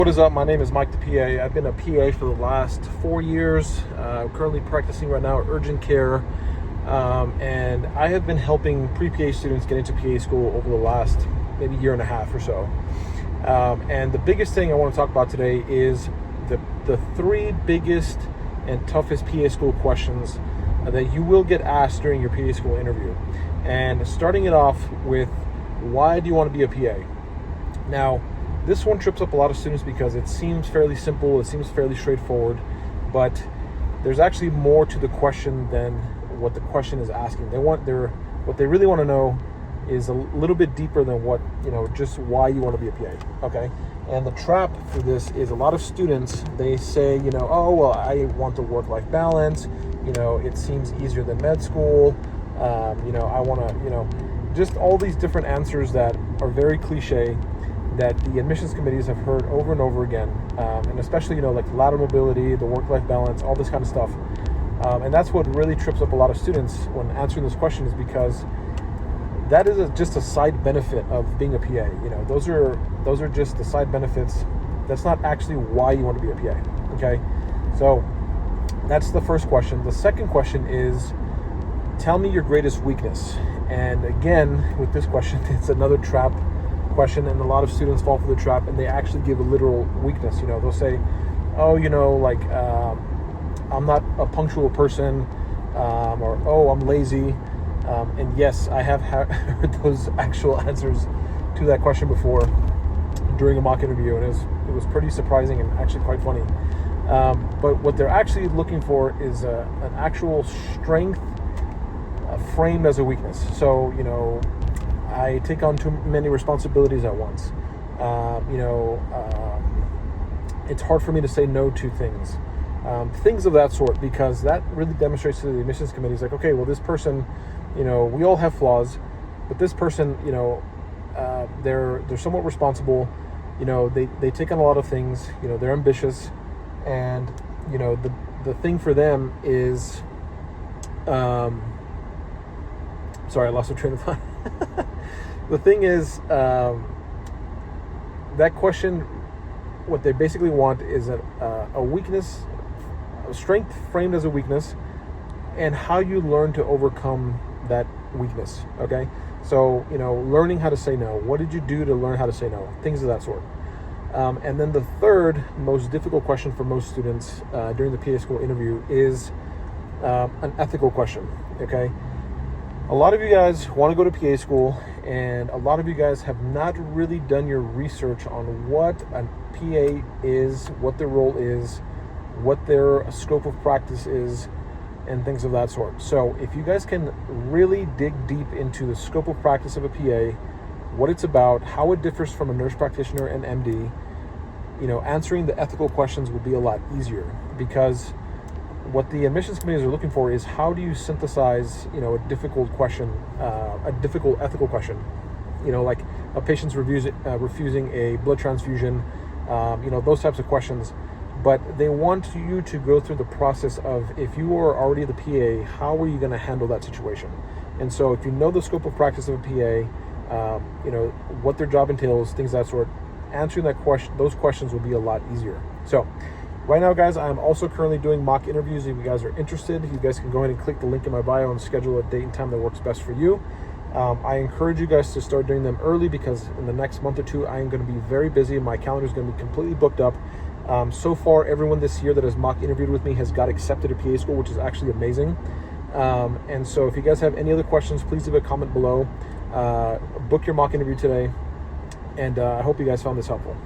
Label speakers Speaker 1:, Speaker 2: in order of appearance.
Speaker 1: What is up? My name is Mike the PA. I've been a PA for the last 4 years. Currently practicing right now urgent care. And I have been helping pre-PA students get into PA school over the last maybe year and a half or so. And the biggest thing I want to talk about today is the three biggest and toughest PA school questions that you will get asked during your PA school interview. And starting it off with, why do you want to be a PA? Now, this one trips up a lot of students because it seems fairly simple, it seems fairly straightforward, but there's actually more to the question than what the question is asking. What they really want to know is a little bit deeper than just why you want to be a PA, okay? And the trap for this is a lot of students, they say, oh, well, I want the work-life balance, it seems easier than med school, I want to, just all these different answers that are very cliche that the admissions committees have heard over and over again, and especially, like lateral mobility, the work-life balance, all this kind of stuff. And that's what really trips up a lot of students when answering this question, is because that is just a side benefit of being a PA. Those are just the side benefits. That's not actually why you want to be a PA, okay? So that's the first question. The second question is, tell me your greatest weakness. And again, with this question, it's another trap question, and a lot of students fall for the trap and they actually give a literal weakness. They'll say, oh, I'm not a punctual person, or oh, I'm lazy. And yes, I have heard those actual answers to that question before during a mock interview, and it was pretty surprising and actually quite funny. But what they're actually looking for is an actual strength framed as a weakness. So, I take on too many responsibilities at once. It's hard for me to say no to things. Things of that sort, because that really demonstrates to the admissions committees, like, okay, well, this person, we all have flaws, but this person, they're somewhat responsible. They take on a lot of things. They're ambitious, and the thing for them is, sorry, I lost a train of thought. The thing is, that question, what they basically want is a weakness, a strength framed as a weakness, and how you learn to overcome that weakness, okay? So, learning how to say no. What did you do to learn how to say no? Things of that sort. And then the third most difficult question for most students during the PA school interview is an ethical question, okay? A lot of you guys want to go to PA school, and a lot of you guys have not really done your research on what a PA is, what their role is, what their scope of practice is, and things of that sort. So if you guys can really dig deep into the scope of practice of a PA, what it's about, how it differs from a nurse practitioner and MD, answering the ethical questions will be a lot easier, because what the admissions committees are looking for is, how do you synthesize, a difficult question, a difficult ethical question, like a patient's refusing a blood transfusion, those types of questions. But they want you to go through the process of, if you are already the PA, how are you going to handle that situation? And so if you know the scope of practice of a PA, what their job entails, things of that sort, answering those questions will be a lot easier. So right now, guys, I'm also currently doing mock interviews. If you guys are interested, you guys can go ahead and click the link in my bio and schedule a date and time that works best for you. I encourage you guys to start doing them early, because in the next month or two, I am going to be very busy. My calendar is going to be completely booked up. So far, everyone this year that has mock interviewed with me has got accepted to PA school, which is actually amazing. And so if you guys have any other questions, please leave a comment below. Book your mock interview today. And I hope you guys found this helpful.